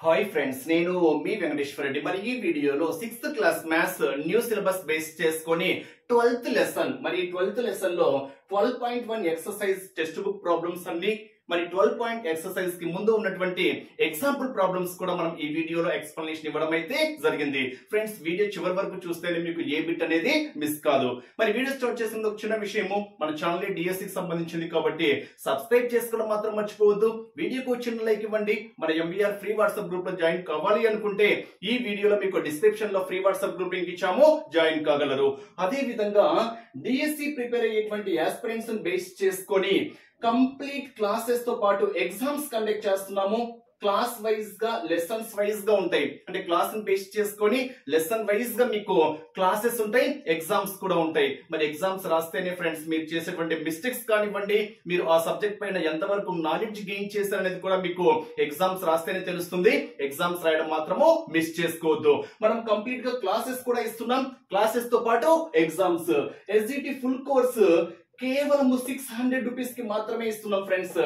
Hi friends, నేను మీ వెంకటేశ్వర రెడ్డి. మరి ఈ వీడియోలో 6th class maths new syllabus base చేసుకొని 12th లెసన్, మరి 12th లెసన్ లో 12.1 ఎక్సర్సైజ్ టెక్స్ట్ బుక్ ప్రాబ్లమ్స్ అన్ని, మరి 12 ఎక్సర్సైజ్ కి ముందు ఉన్నటువంటి ఎగ్జాంపుల్ ప్రాబ్లమ్స్ కూడా మనం ఈ వీడియోలో ఎక్స్ప్లెనేషన్ ఇవ్వడం అయితే జరిగింది. ఫ్రెండ్స్, వీడియో చివరి వరకు చూస్తేనే మీకు ఏ బిట్ అనేది మిస్ కాదు. మరి వీడియో స్టార్ట్ చేసిన ఒక చిన్న విషయము, మన ఛానల్ డిఎస్సి కి సంబంధించింది కాబట్టి సబ్స్క్రైబ్ చేసుకోవడం మాత్రం మర్చిపోవద్దు. వీడియోకి చిన్న లైక్ ఇవ్వండి. మన ఎంబీఆర్ ఫ్రీ వాట్సాప్ గ్రూప్ లో జాయిన్ కావాలి అనుకుంటే ఈ వీడియోలో మీకు డిస్క్రిప్షన్ లో ఫ్రీ వాట్సాప్ గ్రూప్ లింక్ ఇచ్చాము, జాయిన్ కాగలరు. అదే విధంగా డిఎస్సి ప్రిపేర్ అయ్యేటువంటి ఆస్పిరెంట్స్ బేస్ చేసుకొని కంప్లీట్ క్లాసెస్ తో పాటు ఎగ్జామ్స్ కండక్ట్ చేస్తున్నాము. క్లాస్ వైజ్ గా, లెసన్స్ వైజ్ గా ఉంటాయి. అంటే క్లాస్ ని బేస్ చేసుకొని లెసన్ వైజ్ గా మీకు క్లాసెస్ ఉంటాయి, ఎగ్జామ్స్ కూడా ఉంటాయి. మరి ఎగ్జామ్స్ రాస్తేనే ఫ్రెండ్స్ మీరు చేసేటువంటి మిస్టేక్స్ కానివ్వండి, మీరు ఆ సబ్జెక్ట్ పైన ఎంతవరకు నాలెడ్జ్ గెయిన్ చేశారనేది కూడా మీకు ఎగ్జామ్స్ రాస్తేనే తెలుస్తుంది. ఎగ్జామ్స్ రాయడం మాత్రము మిస్ చేసుకోవద్దు. మనం కంప్లీట్ గా క్లాసెస్ కూడా ఇస్తున్నాం, క్లాసెస్ తో పాటు ఎగ్జామ్స్. ఎస్జిటి ఫుల్ కోర్స్ కేవలం 600 రూపీస్ కి మాత్రమే ఇస్తున్నాం friends.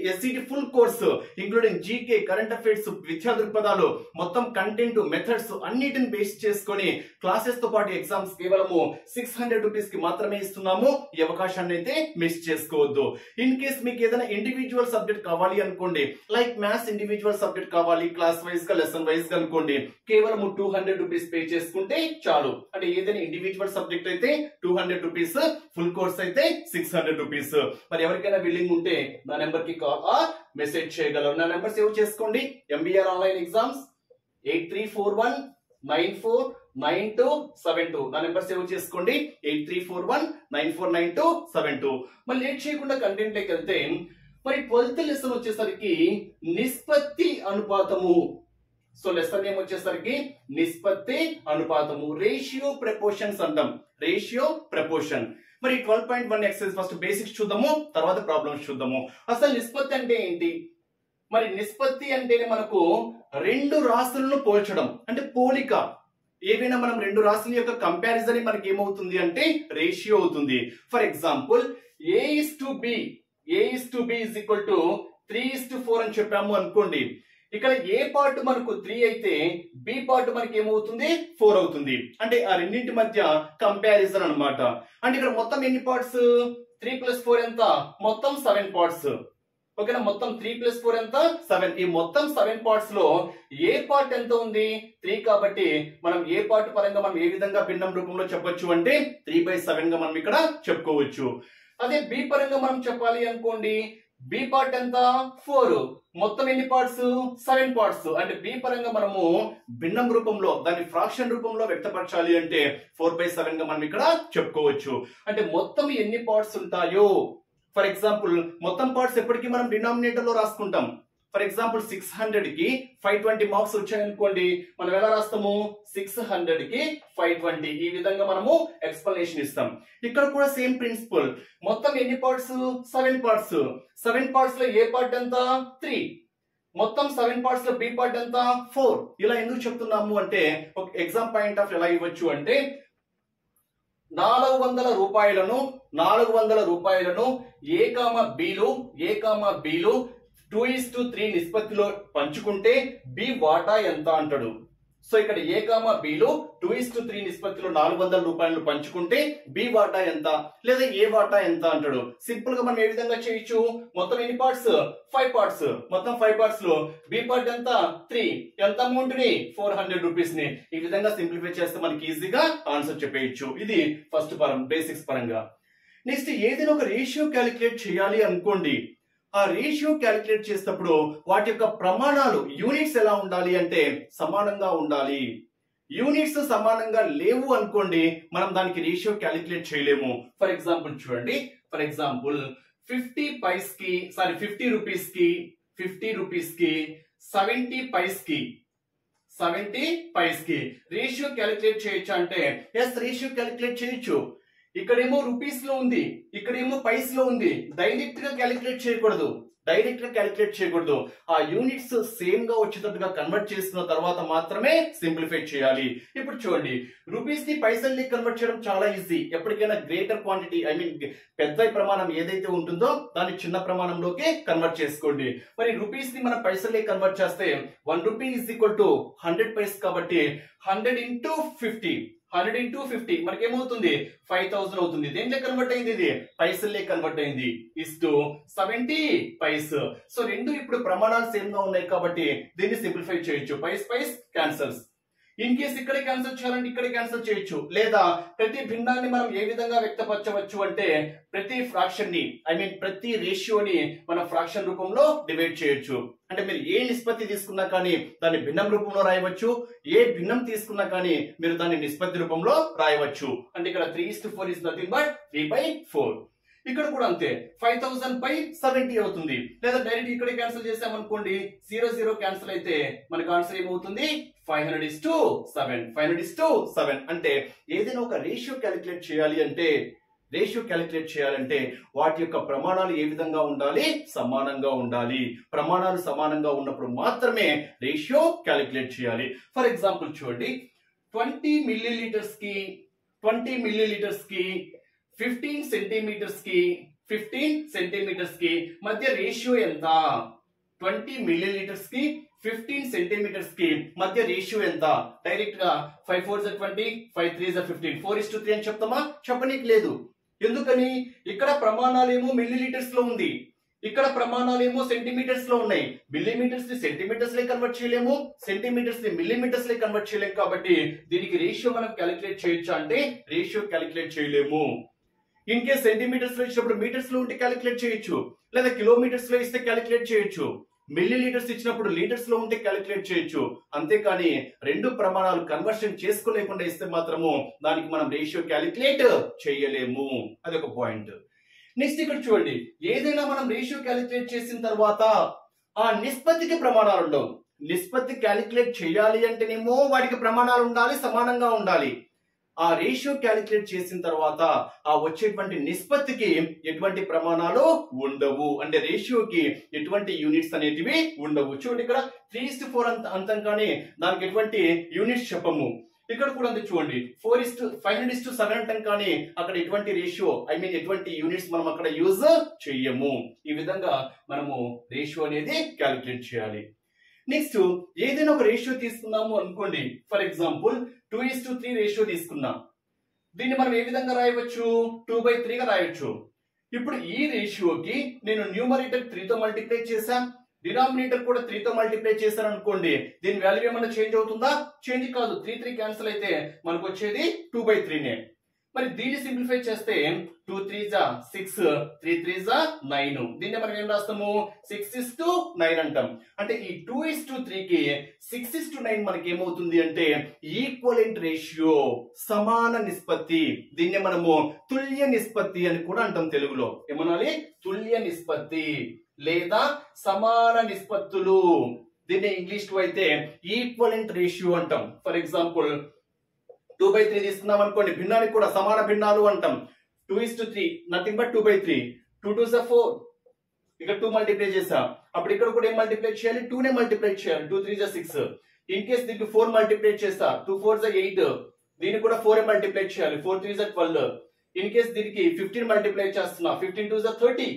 SGT full course including GK, current affairs, విద్యా దృక్పథాలు, మొత్తం కంటెంట్, మెథడ్స్ అన్నిటిని బేస్ చేసుకొని క్లాసెస్ తో పాటు ఎగ్జామ్స్ కేవలము 600 రూపీస్ కి మాత్రమే ఇస్తున్నాము. ఈ అవకాశాన్ని అయితే మిస్ చేసుకోవద్దు. ఇన్ కేస్ మీకు ఏదైనా ఇండివిజువల్ సబ్జెక్ట్ కావాలి అనుకోండి, లైక్ మ్యాథ్స్ ఇండివిజువల్ సబ్జెక్ట్ కావాలి, క్లాస్ వైజ్ గా, లెసన్ వైజ్ గా అనుకోండి, కేవలం 200 రూపీస్ పే చేసుకుంటే చాలు. అంటే ఏదైనా ఇండివిజువల్ సబ్జెక్ట్ అయితే 200 రూపీస్, ఫుల్ కోర్స్ అయితే 600 రూపీస్. మరి ఎవరికైనా బిల్లింగ్ ఉంటే నా నెంబర్ కి కాల్ ఆర్ మెసేజ్ చేయగలరు. నా నెంబర్ సేవ్ చేసుకోండి. MBR online exams 8341949272. నా నెంబర్ సేవ్ చేసుకోండి, 8341949272. మరి లేట్ చేయకుండా కంటెంట్ లోకి వెళ్తే, మరి 12th లెసన్ వచ్చేసరికి నిష్పత్తి అనుపాతము. సో లెసన్ నేమ్ వచ్చేసరికి నిష్పత్తి అనుపాతము, రేషియో ప్రపోర్షన్స్ అంటాం. Ratio proportion. మరి 12.1 ఎక్సర్సైజ్ ఫస్ట్ బేసిక్స్ చూద్దాము, తర్వాత ప్రాబ్లమ్స్ చూద్దాము. అసలు నిష్పత్తి అంటే ఏంటి? మరి నిష్పత్తి అంటేనే మనకు రెండు రాశులను పోల్చడం, అంటే పోలిక. ఏవైనా మనం రెండు రాశుల యొక్క కంపారిజన్ మనకి ఏమవుతుంది అంటే రేషియో అవుతుంది. For example A:B is equal to 3:4 అని చెప్పాము అనుకోండి. ఇక్కడ ఏ పార్ట్ మనకు 3 అయితే బి పార్ట్ మనకి ఏమవుతుంది 4 అవుతుంది. అంటే ఆ రెండింటి మధ్య కంపారిజన్ అన్నమాట. అంటే ఇక్కడ మొత్తం ఎన్ని పార్ట్స్? 3 + 4 ఎంత? మొత్తం 7 పార్ట్స్. ఓకేనా? మొత్తం 3 + 4 ఎంత? 7. ఈ మొత్తం 7 పార్ట్స్ లో ఏ పార్ట్ ఎంత ఉంది? 3 కాబట్టి మనం ఏ పార్ట్ పరంగా మనం ఏ విధంగా భిన్నం రూపంలో చెప్పొచ్చు అంటే 3/7 గా మనం ఇక్కడ చెప్పుకోవచ్చు. అదే బి పరంగా మనం చెప్పాలి అనుకోండి, బి పార్ట్ ఎంత? 4. మొత్తం ఎన్ని పార్ట్స్? 7 పార్ట్స్. అంటే బి పరంగా మనము భిన్నం రూపంలో, దాన్ని ఫ్రాక్షన్ రూపంలో వ్యక్తపరచాలి అంటే 4/7 గా మనం ఇక్కడ చెప్పుకోవచ్చు. అంటే మొత్తం ఎన్ని పార్ట్స్ ఉంటాయో, ఫర్ ఎగ్జాంపుల్ మొత్తం పార్ట్స్ ఎప్పటికీ మనం డినామినేటర్ లో రాసుకుంటాం. ఫర్ ఎగ్జాంపుల్ 600 కి 520 మార్క్స్ వచ్చాయనుకోండి, మనం ఎలా రాస్తాము? 600 కి 520. ఈ విధంగా మనము ఎక్స్ప్లెనేషన్ ఇస్తాం. ఇక్కడ కూడా సేమ్ ప్రిన్సిపల్. మొత్తం ఎన్ని పార్ట్స్? 7 పార్ట్స్. 7 పార్ట్స్ లో ఏ పార్ట్ ఎంత? 3. మొత్తం 7 పార్ట్స్ లో బి పార్ట్ ఎంత? 4. ఇలా ఎందుకు చెప్తున్నాము అంటే ఒక ఎగ్జామ్ పాయింట్ ఆఫ్ ఎలా ఇవ్వచ్చు అంటే 400 రూపాయలను A, Bలు 2:3 నిష్పత్తిలో పంచుకుంటే బి వాటా ఎంత అంటాడు. సో ఇక్కడ A, Bలు 2:3 నిష్పత్తిలో 400 రూపాయలు పంచుకుంటే బి వాటా ఎంత, లేదా ఏ వాటా ఎంత అంటాడు. సింపుల్ గా మనం ఏ విధంగా చేయొచ్చు? మొత్తం ఎన్ని పార్ట్స్? 5 పార్ట్స్. మొత్తం 5 పార్ట్స్ లో బి పార్ట్ ఎంత? 3. ఎంత అమౌంట్ ని? 400 రూపీస్ ని. ఈ విధంగా సింప్లిఫై చేస్తే మనకి ఈజీగా ఆన్సర్ చెప్పేయచ్చు. ఇది ఫస్ట్ బేసిక్స్ పరంగా. నెక్స్ట్, ఏదైనా ఒక రేషియో క్యాలిక్యులేట్ చేయాలి అనుకోండి. ఆ రేషియో క్యాలిక్యులేట్ చేసేటప్పుడు వాటి యొక్క ప్రమాణాలు, యూనిట్స్ ఎలా ఉండాలి అంటే సమానంగా ఉండాలి. యూనిట్స్ సమానంగా లేవు అనుకోండి, మనం దానికి రేషియో క్యాలిక్యులేట్ చేయలేము. ఫర్ ఎగ్జాంపుల్ చూడండి, ఫర్ ఎగ్జాంపుల్ 50 రూపీస్ కి 70 పైస్ కి రేషియో క్యాలిక్యులేట్ చేయొచ్చా అంటే ఎస్, రేషియో క్యాలిక్యులేట్ చేయొచ్చు. ఇక్కడేమో రూపీస్ లో ఉంది, ఇక్కడేమో పైస్ లో ఉంది. డైరెక్ట్ గా క్యాలిక్యులేట్ చేయకూడదు. డైరెక్ట్ గా క్యాలిక్యులేట్ చేయకూడదు. ఆ యూనిట్స్ సేమ్ గా వచ్చేటట్టుగా కన్వర్ట్ చేసుకున్న తర్వాత మాత్రమే సింప్లిఫై చేయాలి. ఇప్పుడు చూడండి, రూపీస్ ని పైసల్ని కన్వర్ట్ చేయడం చాలా ఈజీ. ఎప్పటికైనా గ్రేటర్ క్వాంటిటీ పెద్ద ప్రమాణం ఏదైతే ఉంటుందో దాన్ని చిన్న ప్రమాణంలోకి కన్వర్ట్ చేసుకోండి. మరి రూపీస్ ని మనం పైసల్ని కన్వర్ట్ చేస్తే 1 rupee is equal to 100 paise కాబట్టి 100 into 50 100 into 50 మనకి ఏమవుతుంది 5000 అవుతుంది. దేంట్లో కన్వర్ట్ అయింది? ఇది పైసల్లే కన్వర్ట్ అయింది. Is to 70 paise. సో రెండు ఇప్పుడు ప్రమాణాలు సేమ్ గా ఉన్నాయి కాబట్టి దీన్ని సింప్లిఫై చేయొచ్చు. Paise paise cancels. In case ఇక్కడే క్యాన్సిల్ చేయాలంటే ఇక్కడే క్యాన్సిల్ చేయొచ్చు. లేదా ప్రతి భిన్నాన్ని మనం ఏ విధంగా వ్యక్తపరచవచ్చు అంటే ప్రతి ఫ్రాక్షన్ ని ప్రతి రేషియోని మనం ఫ్రాక్షన్ రూపంలో డివైడ్ చేయొచ్చు. అంటే మీరు ఏ నిష్పత్తి తీసుకున్నా కానీ దాన్ని భిన్నం రూపంలో రాయవచ్చు. ఏ భిన్నం తీసుకున్నా కానీ మీరు దాన్ని నిష్పత్తి రూపంలో రాయవచ్చు. అంటే ఇక్కడ 3:4 ఇస్ నథింగ్ బట్ 3/4. ఇక్కడ కూడా అంతే 5000/70 అవుతుంది. లేదా డైరెక్ట్ ఇక్కడ క్యాన్సిల్ చేసామనుకోండి 0 క్యాన్సిల్ అయితే మనకు ఆన్సర్ ఏమవుతుంది 500:7. అంటే ఏదైనా ఒక రేషియో క్యాలిక్యులేట్ చేయాలంటే వాటి యొక్క ప్రమాణాలు ఏ విధంగా ఉండాలి? సమానంగా ఉండాలి. ప్రమాణాలు సమానంగా ఉన్నప్పుడు మాత్రమే రేషియో క్యాలిక్యులేట్ చేయాలి. ఫర్ ఎగ్జాంపుల్ చూడండి, 20 మిల్లీలీటర్స్ కి 15 సెంటీమీటర్స్ కి మధ్య రేషియో ఎంత? 20 మిల్లీలీటర్స్ కి 15 సెంటీమీటర్స్ కి మధ్య రేషియో ఎంత? డైరెక్ట్ గా 5 4 20, 5 3 15, 4:3 అని చెప్తామా? చెప్పనీకి లేదు. ఎందుకని? ఇక్కడ ప్రమాణాలేమో మిల్లీలీటర్స్ లో ఉంది, ఇక్కడ ప్రమాణాలేమో సెంటీమీటర్స్ లో ఉన్నాయి. మిల్లీమీటర్స్ ని సెంటీమీటర్స్ లే కన్వర్ట్ చేయలేము, సెంటీమీటర్స్ ని మిల్లీమీటర్స్ లే కన్వర్ట్ చేయలేము. కాబట్టి దీనికి రేషియో మనం క్యాలిక్యులేట్ చేయొచ్చా అంటే రేషియో క్యాలిక్యులేట్ చేయలేము. ఇన్ కేస్ సెంటీమీటర్స్ లో ఇచ్చినప్పుడు మీటర్స్ లో ఉంటే క్యాలిక్యులేట్ చేయొచ్చు, లేదా కిలోమీటర్స్ లో ఇస్తే క్యాలిక్యులేట్ చేయొచ్చు. మిల్లీలీటర్స్ ఇచ్చినప్పుడు లీటర్స్ లో ఉంటే క్యాలిక్యులేట్ చేయొచ్చు. అంతేకాని రెండు ప్రమాణాలు కన్వర్షన్ చేసుకోలేకుండా ఇస్తే మాత్రము దానికి మనం రేషియో క్యాలిక్యులేట్ చేయలేము. అదొక పాయింట్. నెక్స్ట్ ఇక్కడ చూడండి, ఏదైనా మనం రేషియో క్యాలిక్యులేట్ చేసిన తర్వాత ఆ నిష్పత్తికి ప్రమాణాలు ఉండవు. నిష్పత్తి క్యాలిక్యులేట్ చేయాలి అంటేనేమో వాటికి ప్రమాణాలు ఉండాలి, సమానంగా ఉండాలి. ఆ రేషియో క్యాలిక్యులేట్ చేసిన తర్వాత ఆ వచ్చేటువంటి నిష్పత్తికి ఎటువంటి ప్రమాణాలు ఉండవు. అంటే రేషియోకి ఎటువంటి యూనిట్స్ అనేటివి ఉండవు. చూడండి, ఇక్కడ 3:4 అంతం కానీ దానికి ఎటువంటి యూనిట్స్ చెప్పము. ఇక్కడ కూడా అంతే చూడండి, 500:7 అంటాం కానీ అక్కడ ఎటువంటి రేషియో ఎటువంటి యూనిట్స్ మనం అక్కడ యూజ్ చెయ్యము. ఈ విధంగా మనము రేషియో అనేది క్యాలిక్యులేట్ చేయాలి. నెక్స్ట్ ఏదైనా ఒక రేషియో తీసుకున్నాము అనుకోండి, ఫర్ ఎగ్జాంపుల్ 2:3 రేషియో తీసుకున్నాం. దీన్ని మనం ఏ విధంగా రాయవచ్చు? 2/3 గా రాయొచ్చు. ఇప్పుడు ఈ రేషియోకి నేను న్యూమరేటర్ 3 తో మల్టిప్లై చేశాను, డినామినేటర్ కూడా 3 తో మల్టిప్లై చేశాను అనుకోండి, దీని వాల్యూ ఏమన్నా చేంజ్ అవుతుందా? చేంజ్ కాదు. 3 క్యాన్సిల్ అయితే మనకు వచ్చేది 2/3నే. మరి దీన్ని సింప్లిఫై చేస్తే 2 3 6, 3 3 9. దీన్ని మనం ఏం రాస్తాము? 6:9 అంటాం. అంటే ఈ 2:3 కి 6:9 మనకి ఏమవుతుంది అంటే ఈక్వలెంట్ రేషియో, సమాన నిష్పత్తి. దీన్ని మనము తుల్య నిష్పత్తి అని కూడా అంటాం తెలుగులో. ఏమనాలి? తుల్య నిష్పత్తి లేదా సమాన నిష్పత్తులు. దీన్ని ఇంగ్లీష్ లో అయితే ఈక్వలెంట్ రేషియో అంటాం. ఫర్ ఎగ్జాంపుల్ 2/3 తీసుకున్నాం అనుకోండి, భిన్నానికి కూడా సమాన భిన్నాలు అంటాం. 2:3 నథింగ్ బట్ 2/3. 2 2 4, ఇక్కడ 2 మల్టిప్లై చేసా. అప్పుడు ఇక్కడ కూడా ఏం మల్టిప్లై చేయాలి? 2 నే మల్టిప్లై చేయాలి. 2 3 6. ఇన్ కేస్ దీనికి 4 మల్టిప్లై చేస్తా, 2 4 8. దీనికి కూడా 4 మల్టిప్లై చేయాలి. 4 3 12. ఇన్ కేస్ దీనికి 15 మల్టిప్లై చేస్తున్నా, 15 2 30,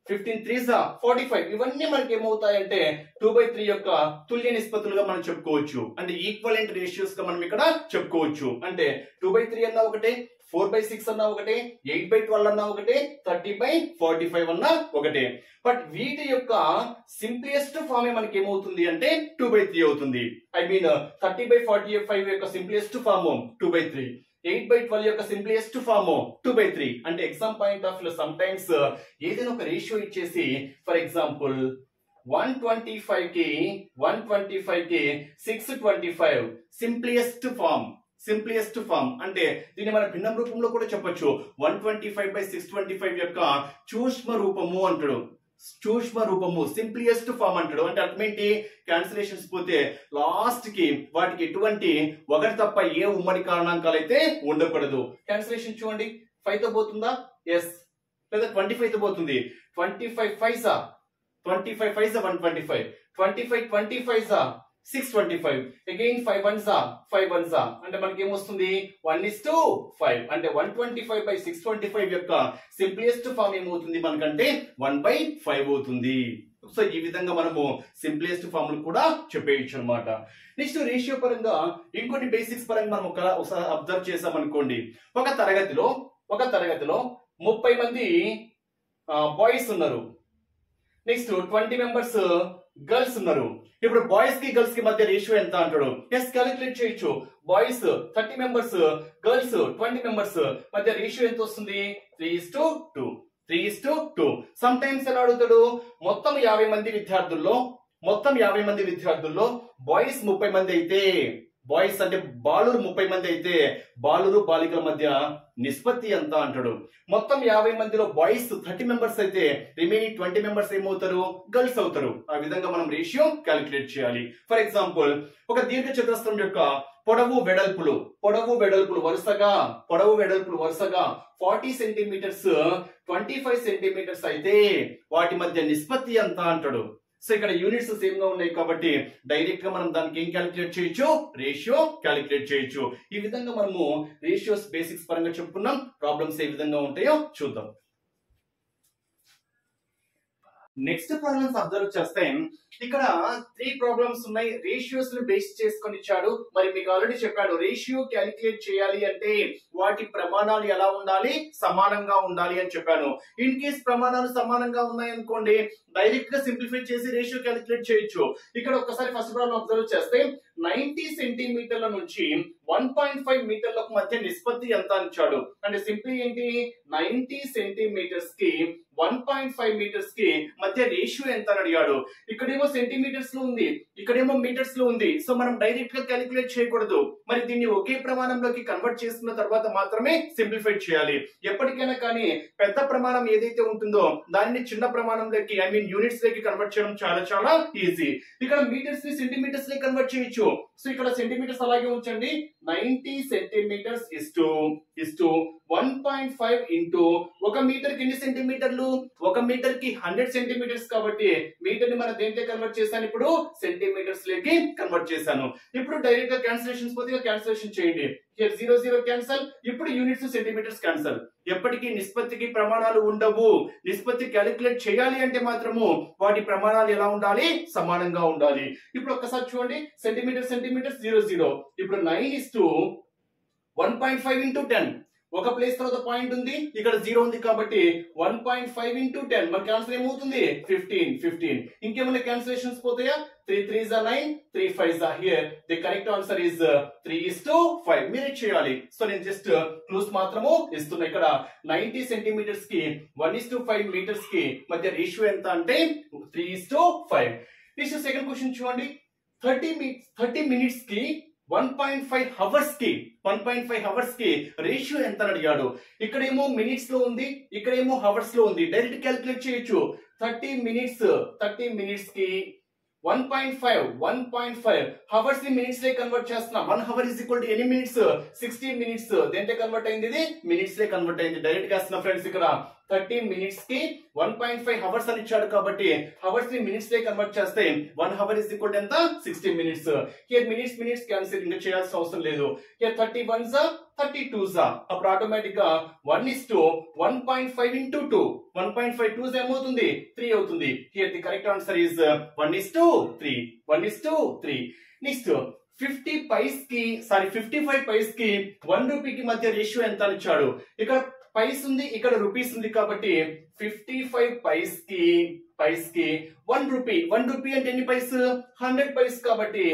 15 3 45. ఇవన్నీ మనకి ఏమవుతాయంటే 2/3 యొక్క తుల్య నిష్పత్తులుగా మనం చెప్పుకోవచ్చు. అంటే ఈక్వలెంట్ రేషియోస్ గా మనం ఇక్కడ చెప్పుకోవచ్చు. అంటే 2/3 అన్నా ఒకటే, 4/6 అన్నా ఒకటే, 8/12 అన్నా ఒకటే, 30/45 అన్నా ఒకటే. బట్ వీటి యొక్క సింప్లెస్ట్ ఫామ్ మనకి ఏమవుతుంది అంటే 2/3 అవుతుంది. 30/45 యొక్క సింప్లెస్ట్ ఫామ్ 2/3. 8/12 యొక్క సింప్లెస్ట్ ఫామ్ 2/3. అంటే exam point of view sometimes ఏదైనా ఒక రేషియో ఇచ్చేసి, ఫర్ ఎగ్జాంపుల్ 125 కి 625 సింప్లెస్ట్ ఫామ్ అంటే దీన్ని మన భిన్నం రూపంలో కూడా చెప్పొచ్చు. 125/625 యొక్క సూక్ష్మ రూపము అంటాడు. సూక్ష్మ రూపము సింప్లెస్ట్ ఫామ్ అంటాడు. అంటే అర్థం ఏంటి? క్యాన్సిలేషన్స్ పోతే లాస్ట్ కి వాటికి ఎటువంటి ఒకటి తప్ప ఏ ఉమ్మడి కారణాంకాలు అయితే ఉండకూడదు. క్యాన్సిలేషన్ చూడండి, 5 తో పోతుందా? ఎస్. లేదా 25 తో పోతుంది. 25 5 25 5s 125, 25 25s 625, again 5 1s 5 1s అంటే మనకి ఏమొస్తుంది 1:5 అంటే 125/625 యొక్క సింప్లెస్ట్ ఫామ్ ఏమవుతుంది మనకంటే 1/5 అవుతుంది. సో ఈ విధంగా మనము సింప్లెస్ట్ ఫార్ములు కూడా చెప్పేయచ్చు అనమాట. నెక్స్ట్ రేషియో పరంగా ఇంకొన్ని బేసిక్స్ పరంగా మనం ఒకసారి అబ్జర్వ్ చేసాం అనుకోండి. ఒక తరగతిలో 30 మంది బాయ్స్ ఉన్నారు, నెక్స్ట్ 20 మెంబర్స్ గర్ల్స్ ఉన్నారు. ఇప్పుడు బాయ్స్ కి గర్ల్స్ కి మధ్య రేషియో ఎంత అంటాడు? ఎస్ క్యాలిక్యులేట్ చేయొచ్చు. బాయ్స్ 30 మెంబర్స్, గర్ల్స్ 20 మెంబర్స్ మధ్య రేషియో ఎంత వస్తుంది? 3:2. సమ్ టైమ్స్ ఎలా అడుగుతాడు? మొత్తం 50 మంది విద్యార్థుల్లో బాయ్స్ 30 మంది అయితే, బాయ్స్ అంటే బాలురు 30 మంది అయితే బాలురు బాలికల మధ్య నిష్పత్తి ఎంత అంటాడు. మొత్తం 50 మందిలో బాయ్స్ 30 మెంబర్స్ అయితే రిమైనింగ్ 20 మెంబర్స్ ఏమవుతారు? గర్ల్స్ అవుతారు. ఆ విధంగా మనం రేషియో క్యాలిక్యులేట్ చేయాలి. ఫర్ ఎగ్జాంపుల్ ఒక దీర్ఘ చతురస్రం యొక్క పొడవు వెడల్పులు వరుసగా 40 సెంటీమీటర్స్ 25 సెంటీమీటర్స్ అయితే వాటి మధ్య నిష్పత్తి ఎంత అంటాడు. సో ఇక్కడ యూనిట్స్ సేమ్ గా ఉన్నాయి కాబట్టి డైరెక్ట్ గా మనం దానికి ఏం క్యాలిక్యులేట్ చేయొచ్చు? రేషియో క్యాలిక్యులేట్ చేయొచ్చు. ఈ విధంగా మనము రేషియోస్ బేసిక్స్ పరంగా చెప్పుకున్నాం. ప్రాబ్లమ్స్ ఏ విధంగా ఉంటాయో చూద్దాం. నెక్స్ట్ ప్రాబ్లమ్స్ అబ్జర్వ్ చేస్తే ఇక్కడ 3 ప్రాబ్లమ్స్ ఉన్నాయి. రేషియోస్ ని బేస్ చేసుకొని ఇచ్చాడు. మరి మీకు ఆల్రెడీ చెప్పాడు రేషియో క్యాలిక్యులేట్ చేయాలి అంటే వాటి ప్రమాణాలు ఎలా ఉండాలి? సమానంగా ఉండాలి అని చెప్పాను. ఇన్ కేస్ ప్రమాణాలు సమానంగా ఉన్నాయి అనుకోండి డైరెక్ట్ గా సింప్లిఫై చేసి రేషియో క్యాలిక్యులేట్ చేయొచ్చు. ఇక్కడ ఒకసారి ఫస్ట్ ప్రాబ్లం అబ్జర్వ్ చేస్తే 90 సెంటీమీటర్ల నుంచి 1.5 మీటర్లకు మధ్య నిష్పత్తి ఎంత అని ఇచ్చాడు. అంటే సింప్లీ ఏంటి? 90 సెంటీమీటర్స్ కి 1.5 మీటర్స్ కి మధ్య రేషియో ఎంత అని అడిగాడు. ఇక్కడేమో సెంటీమీటర్స్ లో ఉంది, ఇక్కడేమో మీటర్స్ లో ఉంది. సో మనం డైరెక్ట్ గా క్యాలిక్యులేట్ చేయకూడదు. మరి దీన్ని ఒకే ప్రమాణంలోకి కన్వర్ట్ చేసుకున్న తర్వాత మాత్రమే సింప్లిఫై చేయాలి. ఎప్పటికైనా కానీ పెద్ద ప్రమాణం ఏదైతే ఉంటుందో దాన్ని చిన్న ప్రమాణంలోకి యూనిట్స్ లోకి కన్వర్ట్ చేయడం చాలా చాలా ఈజీ. ఇక్కడ మీటర్స్ ని సెంటీమీటర్స్ లోకి కన్వర్ట్ చేయొచ్చు. సో ఇక్కడ సెంటీమీటర్స్ అలాగే ఉంచండి. 90 సెంటీమీటర్స్ ఇస్టు 1.5 ఇంటూ ఒక మీటర్ కి ఎన్ని సెంటీమీటర్లు? ఒక మీటర్ కి 100 సెంటీమీటర్స్ కాబట్టి మీటర్ ని మనం దేంట్లో కన్వర్ట్ చేశాను? ఇప్పుడు సెంటీమీటర్స్ లోకి కన్వర్ట్ చేశాను. ఇప్పుడు డైరెక్ట్ గా క్యాన్సిలేషన్స్ పోతే క్యాన్సిలేషన్ చేయండి. 0 క్యాన్సల్. ఇప్పుడు యూనిట్స్ సెంటీమీటర్స్ క్యాన్సల్. ఎప్పటికీ నిష్పత్తికి ప్రమాణాలు ఉండవు. నిష్పత్తి క్యాలిక్యులేట్ చేయాలి అంటే మాత్రము వాటి ప్రమాణాలు ఎలా ఉండాలి? సమానంగా ఉండాలి. ఇప్పుడు ఒక్కసారి చూడండి. సెంటీమీటర్స్ 0. ఇప్పుడు 9:1.5 ఇంటూ 10. ఒక ప్లేస్ తర్వాత పాయింట్ ఉంది, ఇక్కడ 0 ఉంది కాబట్టి 1.5 ఇంటూ 10 మనకి ఆన్సర్ ఏమవుతుంది? 15. ఇంకేమైనా cancellations పోతాయా? 3 3s are 9, 3 5s are here. The correct answer is 3:5. మీరే చేయాలి. సో నేను జస్ట్ క్లూస్ మాత్రము ఇస్తున్నా. ఇక్కడ 90 సెంటీమీటర్స్ కి 1:5 మీటర్స్ కి మధ్య రేషియో ఎంత అంటే 3:5. నెక్స్ట్ సెకండ్ క్వశ్చన్ చూడండి. 30 మినిట్స్ కి 1.5 అవర్స్ కి రేషియో ఎంత అడిగాడు. ఇక్కడేమో మినిట్స్ లో ఉంది, ఇక్కడేమో హవర్స్ లో ఉంది. డైరెక్ట్ క్యాలిక్యులేట్ చేయొచ్చు. 30 మినిట్స్ కి 1.5 హవర్స్ ని మినిట్స్ లో కన్వర్ట్ చేస్తున్నా. 1 hour is equal to ఎన్ని మినిట్స్? 60 మినిట్స్. దేంట్లో కన్వర్ట్ అయింది? ఇది మినిట్స్ లో కన్వర్ట్ అయింది. డైరెక్ట్ గా వస్తున్నా ఫ్రెండ్స్. ఇక్కడ 30 మినిట్స్ కి 1.5 హవర్స్ అని ఇచ్చాడు కాబట్టి హవర్స్ ని మినిట్స్ లో కన్వర్ట్ చేస్తే 1 hour is equal to ఎంత? 60 మినిట్స్. హియర్ మినిట్స్ క్యాన్సిల్ ఇంకా చేయాల్సిన అవసరం లేదు. Here 31s 32s. అప్పుడు ఆటోమేటిక్ గా 1:1.5 ఇంటూ 2. 1.5 2s ఏమవుతుంది? 3 అవుతుంది. Here the correct answer is 1:3. Next 55 paise కి 1 రూపీకి మధ్య రేషియో ఎంత అని ఇచ్చాడు. ఇక్కడ పైస్ ఉంది, ఇక్కడ రూపీస్ ఉంది కాబట్టి 55 పైస్ కి 1 రూపీ. 1 రూపీ అంటే ఎన్ని పైస్? 100 పైస్ కాబట్టి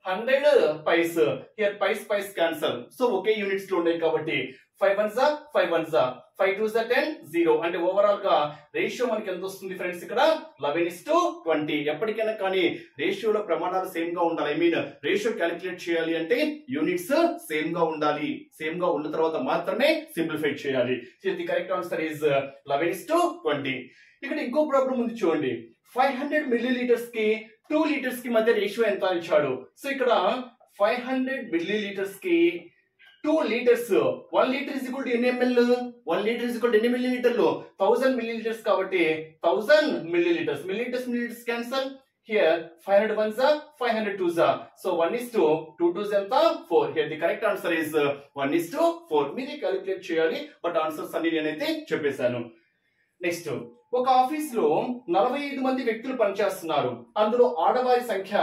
100 paise. Here paise cancel. So ఒకే యూనిట్స్ లో ఉన్నాయి కాబట్టి 5 1s 5 2s 10 0. అంటే ఓవరాల్ గా రేషియో మనకి ఎంత వస్తుంది ఫ్రెండ్స్? ఇక్కడ 11:20. ఎప్పటికైనా కానీ రేషియోలో ప్రమాణాలు సేమ్ గా ఉండాలి. రేషియో క్యాలిక్యులేట్ చేయాలి అంటే యూనిట్స్ సేమ్ గా ఉండాలి. సేమ్ గా ఉన్న తర్వాత మాత్రమే సింప్లిఫై చేయాలి. The correct answer is 11:20. ఇక్కడ ఇంకో ప్రాబ్లం ఉంది చూడండి. 500 మిల్లీలీటర్స్ కి 2 లీటర్స్ కి మధ్య రేషియో ఎంత ఇచ్చాడు. సో ఇక్కడ 500 మిల్లీలీటర్స్ కి 2 litres. 1 litre is equal to ఎన్ని ml? 1 litre is equal to ఎన్ని మిల్లీలీటర్లు 1000 మిల్లీలీటర్స్ కాబట్టి 1000 millilitres millilitres cancel here 500 ones are 500 twos are so 1:2 2 twos ఎంత 4 here the correct answer is 1:4 మీరే క్యాలిక్యులేట్ చేయాలి బట్ ఆన్సర్స్ అన్ని నేనైతే చెప్పేశాను నెక్స్ట్ ఒక ఆఫీస్ లో 45 మంది వ్యక్తులు పనిచేస్తున్నారు అందులో ఆడవారి సంఖ్య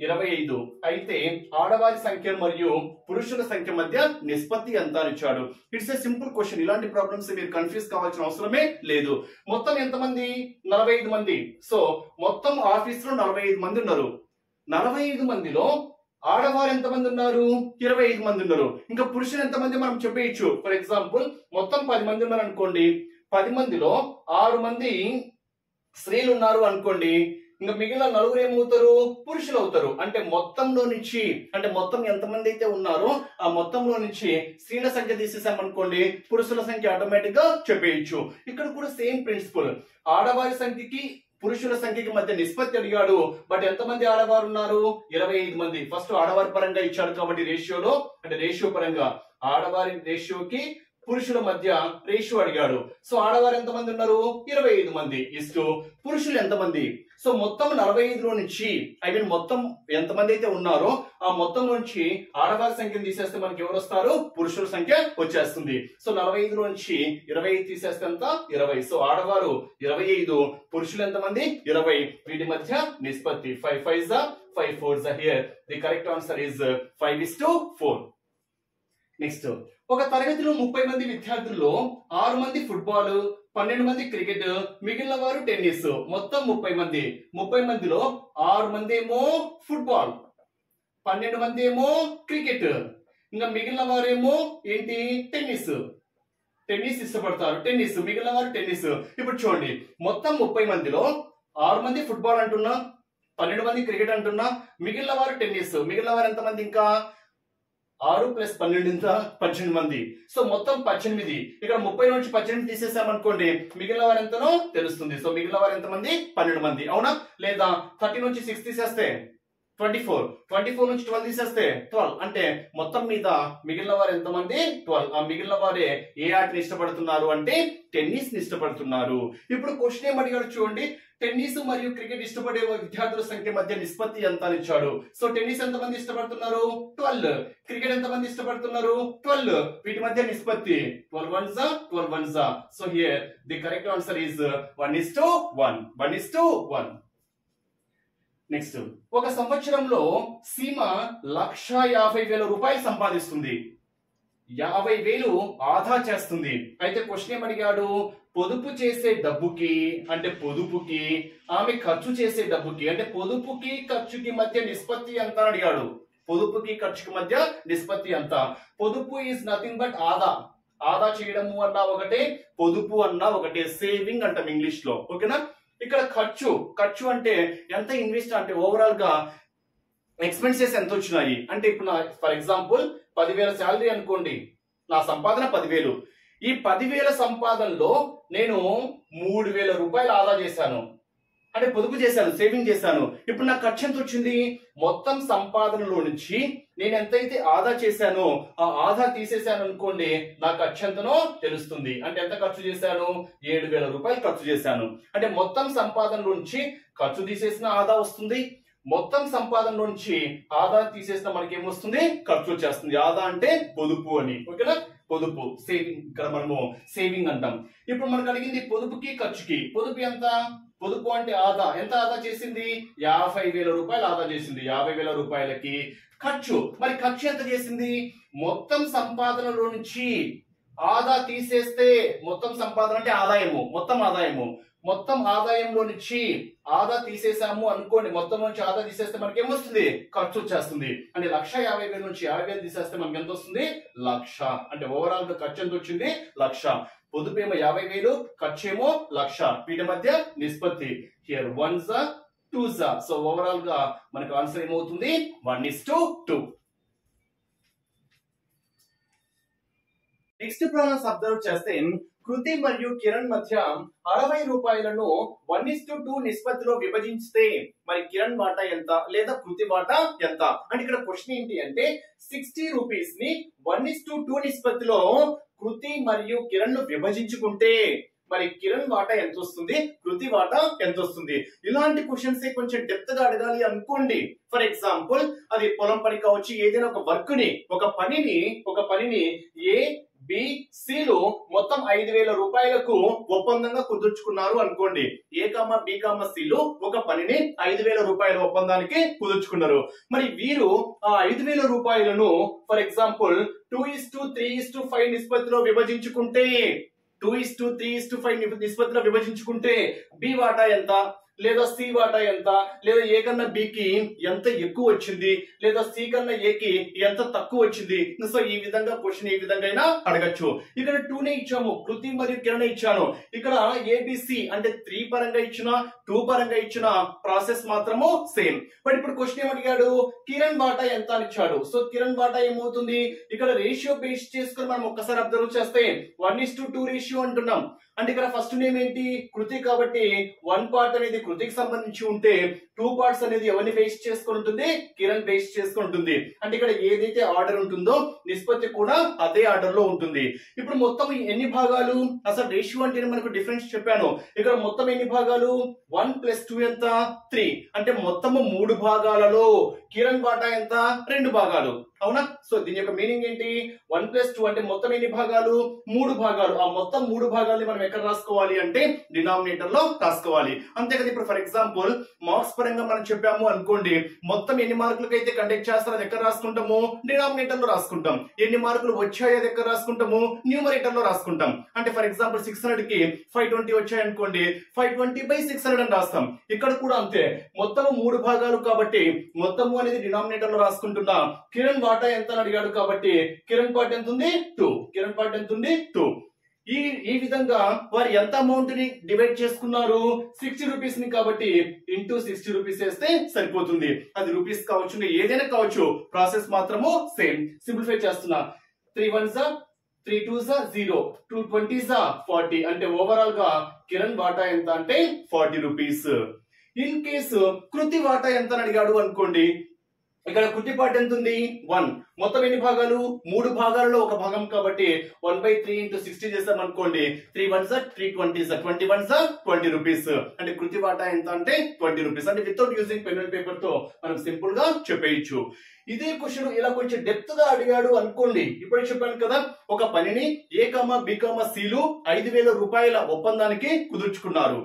25 అయితే ఆడవారి సంఖ్య మరియు పురుషుల సంఖ్య మధ్య నిష్పత్తి ఎంత అని ఇచ్చాడు ఇట్స్ ఏ సింపుల్ క్వశ్చన్ ఇలాంటి ప్రాబ్లమ్స్ మీరు కన్ఫ్యూజ్ కావాల్సిన అవసరమే లేదు మొత్తం ఎంత మంది 45 మంది సో మొత్తం ఆఫీస్ లో 45 మంది ఉన్నారు 45 మందిలో ఆడవారు ఎంత మంది ఉన్నారు 25 మంది ఉన్నారు ఇంకా పురుషులు ఎంత మంది మనం చెప్పేయచ్చు ఫర్ ఎగ్జాంపుల్ మొత్తం 10 మంది ఉన్నారు అనుకోండి 10 మందిలో 6 మంది స్త్రీలు ఉన్నారు అనుకోండి ఇంకా మిగిలిన నలుగురు ఏమవుతారు పురుషులు అవుతారు అంటే మొత్తంలో నుంచి అంటే మొత్తం ఎంతమంది అయితే ఉన్నారో ఆ మొత్తంలో నుంచి స్త్రీల సంఖ్య తీసేసామనుకోండి పురుషుల సంఖ్య ఆటోమేటిక్ గా చెప్పేయచ్చు ఇక్కడ కూడా సేమ్ ప్రిన్సిపల్ ఆడవారి సంఖ్యకి పురుషుల సంఖ్యకి మధ్య నిష్పత్తి అడిగాడు బట్ ఎంతమంది ఆడవారు ఉన్నారు 25 మంది ఫస్ట్ ఆడవారి పరంగా ఇచ్చాడు కాబట్టి రేషియోలో అంటే రేషియో పరంగా ఆడవారి రేషియోకి పురుషుల మధ్య రేషియో అడిగాడు సో ఆడవారు ఎంతమంది ఉన్నారు 25 మంది ఇస్తూ పురుషులు ఎంతమంది సో మొత్తం 45 లో నుంచి ఐ మీన్ మొత్తం ఎంతమంది అయితే ఉన్నారో ఆ మొత్తం నుంచి ఆడవారి సంఖ్యను తీసేస్తే మనకి ఎవరు వస్తారు పురుషుల సంఖ్య వచ్చేస్తుంది సో 45 లో నుంచి 25 తీసేస్తే ఎంత 20 సో ఆడవారు 25 పురుషులు ఎంతమంది 20 వీటి మధ్య నిష్పత్తి 5 5s 5 4s here the correct answer is 5:4 next ఒక తరగతిలో 30 మంది విద్యార్థుల్లో 6 మంది ఫుట్బాల్ 12 మంది క్రికెట్ మిగిలిన వారు టెన్నిస్ మొత్తం 30 మందిలో 6 మంది ఏమో ఫుట్బాల్ 12 మంది ఏమో క్రికెట్ ఇంకా మిగిలిన వారేమో ఏంటి టెన్నిస్ ఇష్టపడతారు టెన్నిస్ మిగిలిన వారు టెన్నిస్ ఇప్పుడు చూడండి మొత్తం 30 మందిలో 6 మంది ఫుట్బాల్ అంటున్నా 12 మంది క్రికెట్ అంటున్నా మిగిలిన వారు టెన్నిస్ మిగిలిన వారు ఎంతమంది ఇంకా 6 + 12 ఎంత 18 మంది సో మొత్తం 18 ఇక్కడ 30 నుంచి 18 తీసేసామనుకోండి మిగిలిన వారు ఎంతనో తెలుస్తుంది సో మిగిలిన వారు ఎంతమంది 12 మంది అవునా లేదా 30 నుంచి 6 తీసేస్తే 24 నుంచి 12 తీసేస్తే 12 అంటే మొత్తం మీద మిగిలిన వారు ఎంతమంది 12 ఆ మిగిలిన వారే ఏ ఆటని ఇష్టపడుతున్నారు అంటే టెన్నిస్ ని ఇష్టపడుతున్నారు ఇప్పుడు క్వశ్చన్ ఏం అడిగాడు చూడండి టెన్నిస్ మరియు క్రికెట్ ఇష్టపడే విద్యార్థుల సంఖ్య మధ్య నిష్పత్తి ఎంత అని ఇచ్చాడు సో టెన్నిస్ ఎంతమంది ఇష్టపడుతున్నారు 12 క్రికెట్ ఎంతమంది ఇష్టపడుతున్నారు 12 వీటి మధ్య నిష్పత్తి 12 ones so here the correct answer is 1:1 next ఒక సంవత్సరంలో సీమ 1,50,000 రూపాయలు సంపాదిస్తుంది 50,000 ఆదా చేస్తుంది అయితే క్వశ్చన్ ఏమడిగాడు పొదుపు చేసే డబ్బుకి అంటే పొదుపుకి ఆమె ఖర్చు చేసే డబ్బుకి అంటే పొదుపుకి ఖర్చుకి మధ్య నిష్పత్తి ఎంత అని అడిగాడు పొదుపుకి ఖర్చుకి మధ్య నిష్పత్తి ఎంత పొదుపు ఈజ్ నథింగ్ బట్ ఆదా చేయడము అన్నా ఒకటే పొదుపు అన్నా ఒకటే సేవింగ్ అంటాం ఇంగ్లీష్ లో ఓకేనా ఇక్కడ ఖర్చు అంటే ఎంత ఇన్వెస్ట్ అంటే ఓవరాల్ గా ఎక్స్పెన్సెస్ ఎంత వచ్చినాయి అంటే ఇప్పుడు నా ఫర్ ఎగ్జాంపుల్ 10,000 శాలరీ అనుకోండి నా సంపాదన 10,000 ఈ 10,000 సంపాదనలో నేను 3,000 రూపాయలు ఆదా చేశాను అంటే పొదుపు చేశాను సేవింగ్ చేశాను ఇప్పుడు నాకు ఖర్చు ఎంత వచ్చింది మొత్తం సంపాదనలో నుంచి నేను ఎంతైతే ఆదా చేశానో ఆ ఆదా తీసేశాను అనుకోండి నా ఖర్చు ఎంతనో తెలుస్తుంది అంటే ఎంత ఖర్చు చేశాను 7,000 రూపాయలు ఖర్చు చేశాను అంటే మొత్తం సంపాదన నుంచి ఖర్చు తీసేసిన ఆదా వస్తుంది మొత్తం సంపాదన నుంచి ఆదా తీసేసిన మనకి ఏమొస్తుంది ఖర్చు వచ్చేస్తుంది ఆదా అంటే పొదుపు అని ఓకేనా పొదుపు సేవింగ్ ఇక్కడ మనము సేవింగ్ అంటాం ఇప్పుడు మనకు అడిగింది పొదుపుకి ఖర్చుకి పొదుపు ఎంత పొదుపు అంటే ఆదా ఎంత ఆదా చేసింది 50,000 రూపాయలు ఆదా చేసింది 50,000 రూపాయలకి ఖర్చు మరి ఖర్చు ఎంత చేసింది మొత్తం సంపాదనలో నుంచి ఆదా తీసేస్తే మొత్తం సంపాదన అంటే ఆదాయము మొత్తం ఆదాయంలో నుంచి ఆదా తీసేసాము అనుకోండి మొత్తం నుంచి ఆదా తీసేస్తే మనకి ఏమొస్తుంది ఖర్చు వచ్చేస్తుంది అంటే 1,50,000 నుంచి 50,000 తీసేస్తే మనకి ఎంత వస్తుంది 1,00,000 అంటే ఓవరాల్ గా ఖర్చు ఎంత వచ్చింది 1,00,000 పొదుపు ఏమో 50,000 ఖర్చు ఏమో 1,00,000 వీటి మధ్య నిష్పత్తి here 1s 2s so overall గా మనకు ఆన్సర్ ఏమవుతుంది 1:2 నెక్స్ట్ ప్రాబ్లమ్స్ అబ్జర్వ్ చేస్తే కృతి మరియు కిరణ్ మధ్య 60 రూపాయలను 1:2 నిష్పత్తిలో విభజించితే మరి కిరణ్ వాటా ఎంత లేదా కృతి వాటా ఎంత అంటే ఇక్కడ క్వశ్చన్ ఏంటి అంటే 60 రూపీస్ ని 1:2 నిష్పత్తిలో కృతి మరియు కిరణ్ ను విభజించుకుంటే మరి కిరణ్ వాటా ఎంత వస్తుంది, కృతి వాటా ఎంత వస్తుంది? ఇలాంటి క్వశ్చన్స్ కొంచెం డెప్త్ గా అడగాలి అనుకోండి. ఫర్ ఎగ్జాంపుల్ అది పొలం పని కావచ్చు, ఏదైనా ఒక వర్క్ ని ఒక పనిని ఏ బి సిలు మొత్తం 5,000 రూపాయలకు ఒప్పందంగా కుదుర్చుకున్నారు అనుకోండి. ఏ కామా బి కామా సిలు ఒక పనిని 5,000 రూపాయల ఒప్పందానికి కుదుర్చుకున్నారు. మరి వీరు ఆ 5,000 రూపాయలను ఫర్ ఎగ్జాంపుల్ 2:3:5 నిష్పత్తిలో విభజించుకుంటే 2:3:5 నిష్పత్తిలో విభజించుకుంటే బి వాటా ఎంత, లేదా సి వాటా ఎంత, లేదా ఏ కన్నా బికి ఎంత ఎక్కువ వచ్చింది, లేదా సి కన్నా ఏకి ఎంత తక్కువ వచ్చింది. సో ఈ విధంగా క్వశ్చన్ ఈ విధంగా అయినా అడగచ్చు. ఇక్కడ 2 నే ఇచ్చాము, కృతి మరియు కిరణ్ ఇచ్చాను. ఇక్కడ ఏబిసి అంటే 3 పరంగా ఇచ్చిన 2 పరంగా ఇచ్చిన ప్రాసెస్ మాత్రము సేమ్. బట్ ఇప్పుడు క్వశ్చన్ ఏమడిగాడు, కిరణ్ వాటా ఎంత అని ఇచ్చాడు. సో కిరణ్ వాటా ఏమవుతుంది, ఇక్కడ రేషియో బేస్ చేసుకుని మనం ఒక్కసారి అబ్జర్వ్ చేస్తే 1:2 రేషియో అంటున్నాం. అంటే ఇక్కడ ఫస్ట్ నేమ్ ఏంటి, కృతి, కాబట్టి 1 పార్ట్ అనేది కృతికి సంబంధించి ఉంటే 2 పార్ట్స్ అనేది ఎవరిని బేస్ చేసుకుని ఉంటుంది, కిరణ్ బేస్ చేసుకుని ఉంటుంది. అంటే ఇక్కడ ఏదైతే ఆర్డర్ ఉంటుందో నిష్పత్తి కూడా అదే ఆర్డర్ లో ఉంటుంది. ఇప్పుడు మొత్తం ఎన్ని భాగాలు, అసలు రేషియో అంటే మనకు డిఫరెన్స్ చెప్పాను. ఇక్కడ మొత్తం ఎన్ని భాగాలు, 1 + 2 ఎంత, 3. అంటే మొత్తము 3 భాగాలలో కిరణ్ వాటా ఎంత, 2 భాగాలు. అవునా? సో దీని యొక్క మీనింగ్ ఏంటి, 1 + 2 అంటే మొత్తం ఎన్ని భాగాలు, 3 భాగాలు. ఆ మొత్తం 3 భాగాలని మనం ఎక్కడ రాసుకోవాలి అంటే డినామినేటర్ లో రాసుకోవాలి. అంతే కదా. ఇప్పుడు ఫర్ ఎగ్జాంపుల్ మార్క్స్ పరంగా మనం చెప్పాము అనుకోండి, మొత్తం ఎన్ని మార్కులకి అయితే కండక్ట్ చేస్తారో అది ఎక్కడ రాసుకుంటాము, డినామినేటర్ లో రాసుకుంటాం. ఎన్ని మార్కులు వచ్చాయో అది ఎక్కడ రాసుకుంటాము, న్యూమరేటర్ లో రాసుకుంటాం. అంటే ఫర్ ఎగ్జాంపుల్ 600 కి 520 వచ్చాయి అనుకోండి, 520/600 అని రాస్తాం. ఇక్కడ కూడా అంతే, మొత్తము 3 భాగాలు కాబట్టి మొత్తము అనేది డినామినేటర్ లో రాసుకుంటున్నా. కిరణ్ వాటా ఎంత అని అడిగాడు కాబట్టి కిరణ్ పార్ట్ ఎంత ఉంది, 2. కిరణ్ పార్ట్ ఎంత ఉంది, 2. ఈ విధంగా వారు ఎంత అమౌంట్ ని డివైడ్ చేసుకున్నారు, 60 రూపీస్ ని, కాబట్టి ఇంటూ 60 రూపీస్ వేస్తే సరిపోతుంది. అది రూపీస్ కావచ్చు, ఏదైనా కావచ్చు, ప్రాసెస్ మాత్రము సేమ్. సింప్లిఫై చేస్తున్నా, 3 1s 3 2s 0, 2 20s 40. అంటే ఓవరాల్ గా కిరణ్ వాటా ఎంత అంటే 40 రూపీస్. ఇన్ కేసు కృతి వాటా ఎంత అని అడిగాడు అనుకోండి, ఇక్కడ కృతి పార్ట్ ఎంత ఉంది, 1. మొత్తం ఎన్ని భాగాలు, 3 భాగాలలో ఒక భాగం కాబట్టి 1/3 × 60 చేసాం అనుకోండి, 3 1s 3 20s 21s 20 రూపీస్. అంటే కృతి వాటా ఎంత అంటే 20 రూపీస్. అంటే without using pen and paper తో మనం సింపుల్ గా చెప్పేయచ్చు. ఇదే క్వశ్చన్ ఇలా కొంచెం డెప్త్ గా అడిగాడు అనుకోండి, ఇప్పుడే చెప్పాను కదా, ఒక పనిని ఏ కామా బి కామా సిలు 5,000 రూపాయల ఒప్పందానికి కుదుర్చుకున్నారు.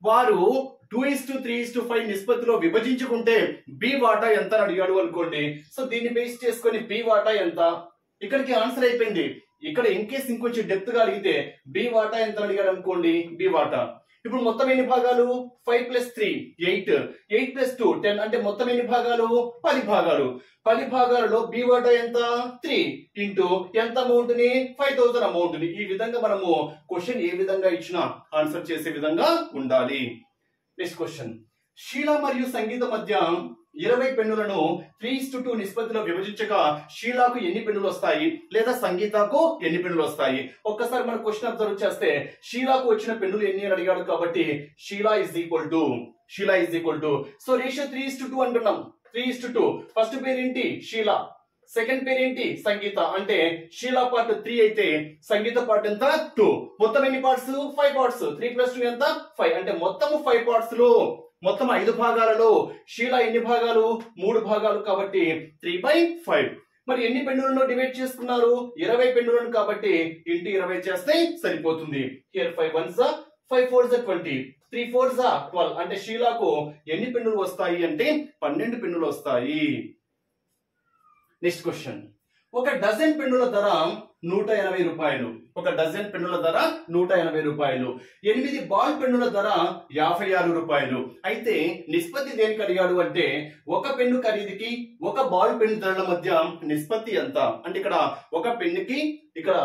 వారు 2:3:5 నిష్పత్తిలో విభజించుకుంటే బి వాటా ఎంత అని అడిగాడు అనుకోండి. సో దీన్ని బేస్ చేసుకొని బి వాటా ఎంత, ఇక్కడికి ఆన్సర్ అయిపోయింది. ఇక్కడ ఇన్ కేస్ ఇంకొంచెం డెప్త్ గా అడిగితే బి వాటా ఎంత అని అడిగాడు అనుకోండి, బి వాటా. ఇప్పుడు మొత్తం ఎన్ని భాగాలు, 5 + 3 8, 8 + 2 10. అంటే మొత్తం ఎన్ని భాగాలు, 10 భాగాలు. 10 భాగాలలో బి వాటా ఎంత, 3 ఇంటూ ఎంత అమౌంట్ ని, 5,000 అమౌంట్ ని. ఈ విధంగా మనము క్వశ్చన్ ఏ విధంగా ఇచ్చినా ఆన్సర్ చేసే విధంగా ఉండాలి. నెక్స్ట్ క్వశ్చన్, షీలా మరియు సంగీత మధ్య 20 పెన్నులను 3:2 నిష్పత్తిలో విభజించగా షీలాకు ఎన్ని పెన్నులు వస్తాయి, లేదా సంగీతకు ఎన్ని పెన్నులు వస్తాయి? ఒక్కసారి మన క్వశ్చన్ అబ్జర్వ్ చేస్తే షీలాకు వచ్చిన పెన్నులు ఎన్ని అని అడిగాడు కాబట్టి Sheela is equal to so ratio 3:2 అంటున్నాం. 3:2. ఫస్ట్ పేరు ఏంటి, షీలా. సెకండ్ పేరు ఏంటి, సంగీత. అంటే షీలా పార్ట్ 3 అయితే సంగీత పార్ట్ ఎంత, 2. మొత్తం ఎన్ని పార్ట్స్, 5 పార్ట్స్. 3 + 2 ఎంత, 5. అంటే మొత్తం 5 పార్ట్స్ లో మొత్తం 5 భాగాలలో షీలా ఎన్ని భాగాలు, 3 భాగాలు కాబట్టి 3/5. మరి ఎన్ని పెన్నులను డివైడ్ చేసుకున్నారు, 20 పెన్నులను కాబట్టి ఇంటూ 20 చేస్తే సరిపోతుంది. Here 5 1s 5 4s 20, 3 4s 12. అంటే షీలాకు ఎన్ని పెన్నులు వస్తాయి అంటే 12 పెన్నులు వస్తాయి. నెక్స్ట్ క్వశ్చన్, ఒక డజన్ పెన్నుల ధర 180 రూపాయలు. ఒక డజన్ పెన్నుల ధర 180 రూపాయలు. 8 బాల్ పెన్నుల ధర 56 రూపాయలు. అయితే నిష్పత్తి దేనికి అడిగాడు అంటే ఒక పెన్ను ఖరీదుకి ఒక బాల్ పెన్ను ధరల మధ్య నిష్పత్తి ఎంత. అంటే ఇక్కడ ఒక పెన్నుకి, ఇక్కడ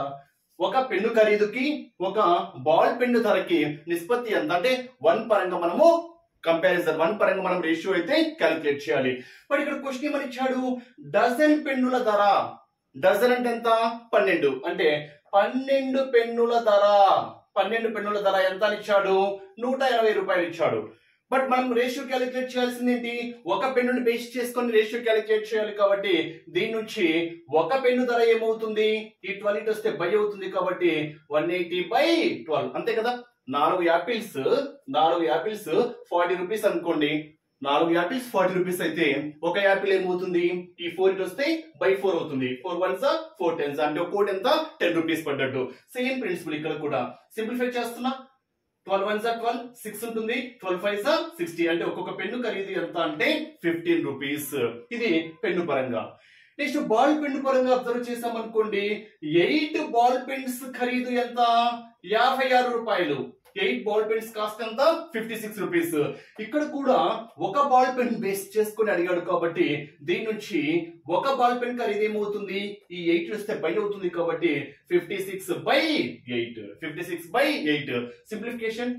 ఒక పెన్ను ఖరీదుకి ఒక బాల్ పెన్ను ధరకి నిష్పత్తి ఎంత అంటే 1 పరంగా మనము కంపారిజన్, 1 పరంగా మనం రేషియో అయితే క్యాలిక్యులేట్ చేయాలి. బట్ ఇక్కడ క్వశ్చన్ ఏమని ఇచ్చాడు, డజన్ పెన్నుల ధర. డజన్ అంటే ఎంత, 12. అంటే 12 పెన్నుల ధర, 12 పెన్నుల ధర ఎంత అని ఇచ్చాడు, 180 రూపాయలు ఇచ్చాడు. బట్ మనం రేషియో క్యాలిక్యులేట్ చేయాల్సింది ఏంటి, ఒక పెన్నుని బేస్ చేసుకొని రేషియో క్యాలిక్యులేట్ చేయాలి కాబట్టి దీని నుంచి ఒక పెన్ను ధర ఏమవుతుంది, ఈ 12 ఇటు వస్తే బై అవుతుంది కాబట్టి 180/12 అంతే కదా. 4 యాపిల్స్ 40 రూపీస్ అనుకోండి, 4 యాపిల్స్ 40 రూపీస్ అయితే ఒక యాపిల్ ఏమవుతుంది, ఈ 4 ఇటు వస్తే బై 4 అవుతుంది. 4 1s 4 10s అంటే ఒక్కోటి ఎంత 10 రూపీస్ పడ్డట్టు. సేమ్ ప్రిన్సిపల్ ఇక్కడ కూడా సింప్లిఫై చేస్తున్నా. 12 1s 12 6 ఉంటుంది, 12 5s 60 అంటే ఒక్కొక్క పెన్ను ఖరీదు ఎంత అంటే 15 రూపీస్. ఇది పెన్ను పరంగా. నెక్స్ట్ బాల్ పెన్ను పరంగా అబ్జర్వ్ చేసాం అనుకోండి, 8 బాల్ పెన్స్ ఖరీదు ఎంత 56 రూపాయలు. 8 బాల్ పెన్స్ కాస్ట్ ఎంత 56 రూపీస్. ఇక్కడ కూడా ఒక బాల్ పెన్ బేస్ చేసుకుని అడిగాడు కాబట్టి దీని నుంచి ఒక బాల్ పెన్ ఖరీదు ఏమవుతుంది, ఈ 8 వస్తే బై అవుతుంది కాబట్టి 56/8. 56/8 సింప్లిఫికేషన్.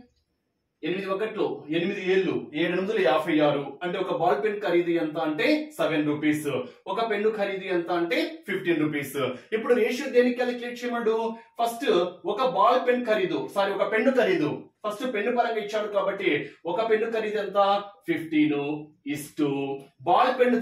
8 1 8 7 7 8 56 అంటే ఒక బాల్ పెన్ ఖరీదు ఎంత అంటే 7 రూపీస్. ఒక పెన్ను ఖరీదు ఎంత అంటే 15 రూపీస్. ఇప్పుడు రేషియో దేనికి క్యాలిక్యులేట్ చేయమండు, ఫస్ట్ ఒక బాల్ పెన్ ఖరీదు ఒక పెన్ను ఖరీదు ఫస్ట్ పెన్ను పరంగా ఇచ్చాడు కాబట్టి ఒక పెన్ను ఖరీదు ఎంత 15 బాల్ పెన్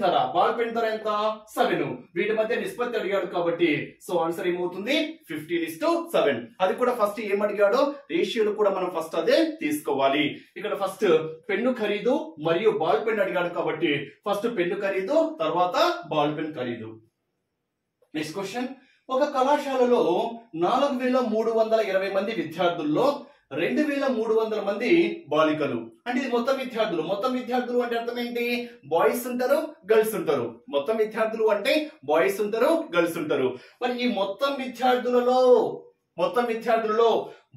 ధర ఎంత 7. వీటి మధ్య నిష్పత్తి అడిగాడు కాబట్టి సో ఆన్సర్ ఏమవుతుంది 15:7. అది కూడా ఫస్ట్ ఏం అడిగాడో రేషియోలు కూడా మనం ఫస్ట్ అదే తీసుకోవాలి. ఇక్కడ ఫస్ట్ పెన్ను ఖరీదు మరియు బాల్ పెన్ అడిగాడు కాబట్టి ఫస్ట్ పెన్ను ఖరీదు తర్వాత బాల్ పెన్ ఖరీదు. నెక్స్ట్ క్వశ్చన్, ఒక కళాశాలలో 4320 మంది విద్యార్థుల్లో 2300 మంది బాలికలు. అంటే ఇది మొత్తం విద్యార్థులు అంటే అర్థం ఏంటి, బాయ్స్ ఉంటారు గర్ల్స్ ఉంటారు. మొత్తం విద్యార్థులు అంటే బాయ్స్ ఉంటారు గర్ల్స్ ఉంటారు. మరి ఈ మొత్తం విద్యార్థులలో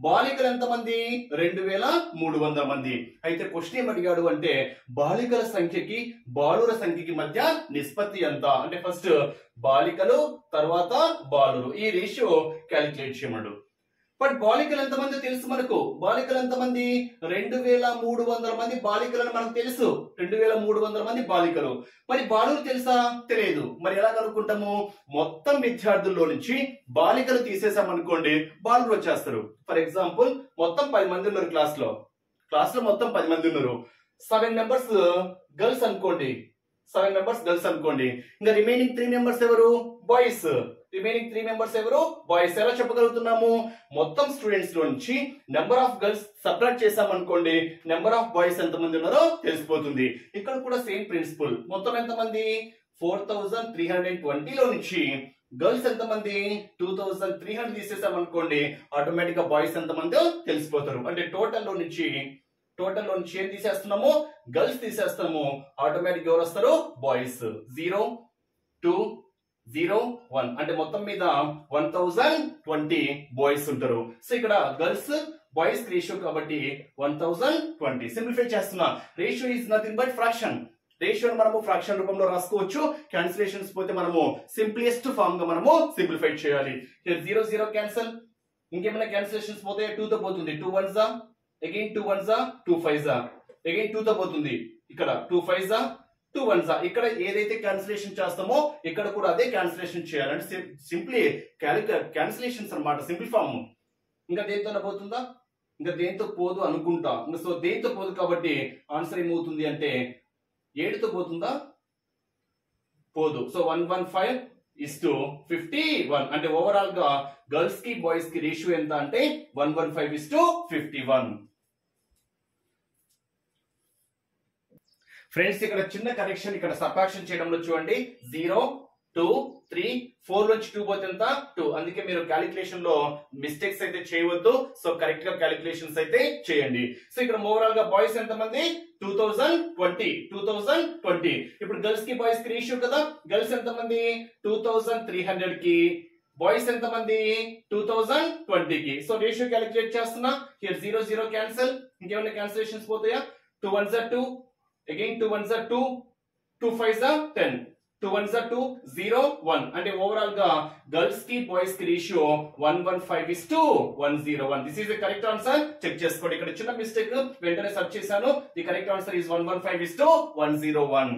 బాలికలు ఎంతమంది 2300 మంది. అయితే క్వశ్చన్ ఏం అడిగాడు అంటే బాలికల సంఖ్యకి బాలుర సంఖ్యకి మధ్య నిష్పత్తి ఎంత అంటే ఫస్ట్ బాలికలు తర్వాత బాలురు ఈ రేషియో క్యాలిక్యులేట్ చేయమడు. బట్ బాలికలు ఎంతమంది తెలుసు మనకు, బాలికలు ఎంతమంది 2300 మంది బాలికలను మనకు తెలుసు. 2300 మంది బాలికలు. మరి బాలురు తెలుసా, తెలియదు. మరి ఎలా కనుక్కుంటాము, మొత్తం విద్యార్థుల్లో నుంచి బాలికలు తీసేసాం అనుకోండి బాలురు వచ్చేస్తారు. ఫర్ ఎగ్జాంపుల్ మొత్తం 10 మంది ఉన్నారు క్లాస్ లో మొత్తం 10 మంది ఉన్నారు. 7 మెంబర్స్ గర్ల్స్ అనుకోండి, ఇంకా రిమైనింగ్ 3 మెంబర్స్ ఎవరు బాయ్స్. ఎలా చెప్పగలుగుతున్నాము, మొత్తం స్టూడెంట్స్ లో నుంచి నెంబర్ ఆఫ్ గర్ల్స్ సబ్ట్రాక్ట్ చేసాం అనుకోండి నెంబర్ ఆఫ్ బాయ్స్ ఎంతమంది ఉన్నారో తెలిసిపోతుంది. ఇక్కడ కూడా సేమ్ ప్రిన్సిపల్. మొత్తం ఎంతమంది 4320 లో నుంచి గర్ల్స్ ఎంతమంది 2300 తీసేసాం అనుకోండి ఆటోమేటిక్ గా బాయ్స్ ఎంతమంది తెలిసిపోతారు. అంటే టోటల్ లో నుంచి ఏం తీసేస్తున్నాము, గర్ల్స్ తీసేస్తాము. ఆటోమేటిక్ ఎవరు వస్తారు, బాయ్స్. 0 2 0 1 అంటే మొత్తం మీద 1020 బాయ్స్ ఉంటారు. సో ఇక్కడ గర్ల్స్ బాయ్స్ రేషియో కాబట్టి 1020. సింప్లిఫై చేస్తున్నా. Ratio is nothing but fraction. రేషియోని మనము ఫ్రాక్షన్ రూపంలో రాసుకోవచ్చు. క్యాన్సిలేషన్స్ పోతే మనము సింప్లెస్ట్ ఫామ్ గా మనము సింప్లిఫై చేయాలి. 0 0 క్యాన్సిల్. ఇంకేమైనా క్యాన్సిలేషన్స్ పోతే 2 తో పోతుంది. 2 1s again 2 1s 2 5s again 2 తో పోతుంది. ఇక్కడ 2 5s 2 1s. ఇక్కడ ఏదైతే క్యాన్సిలేషన్ చేస్తామో ఇక్కడ కూడా అదే క్యాన్సిలేషన్ చేయాలంటే సింప్లీ క్యాన్సిలేషన్స్ అన్నమాట, సింపుల్ ఫామ్. ఇంకా దేంతో పోతుందా, ఇంకా దేంతో పోదు అనుకుంటా. సో దేంతో పోదు కాబట్టి ఆన్సర్ ఏమవుతుంది అంటే 7తో పోతుందా, పోదు. సో 115:51 అంటే ఓవరాల్ గా గర్ల్స్ కి బాయ్స్ కి రేషియో ఎంత అంటే 115:51. ఫ్రెండ్స్ ఇక్కడ చిన్న కరెక్షన్, ఇక్కడ సబ్ట్రాక్షన్ చేయడంలో చూడండి 0 2 3 4 నుంచి 2 పోతే ఎంత 2. అందుకే మీరు క్యాలిక్యులేషన్ లో మిస్టేక్స్ అయితే చేయవద్దు. సో కరెక్ట్ గా క్యాలిక్యులేషన్స్ అయితే చేయండి. సో ఇక్కడ ఓవరాల్ గా బాయ్స్ ఎంత మంది 2020. ఇప్పుడు గర్ల్స్ కి బాయ్స్ కి రేషియో కదా, గర్ల్స్ ఎంత మంది 2300 కి, బాయ్స్ ఎంత మంది 2020 కి. సో రేషియో క్యాలిక్యులేట్ చేస్తున్నా. Here 0 0 cancel. ఇంకేమైనా cancellations పోతాయా, 2 1s 2 again 2 1s 2 2 5s 10 2 1s 2 0 1 అంటే ఓవరాల్ గా గర్ల్స్ కి బాయ్స్ కి ratio 115:101. This is the correct answer. Check చేసుకోండి. ఇక్కడ చిన్న మిస్టేక్ వెంటనే సెర్చ్ చేశాను. The correct answer is 115:101.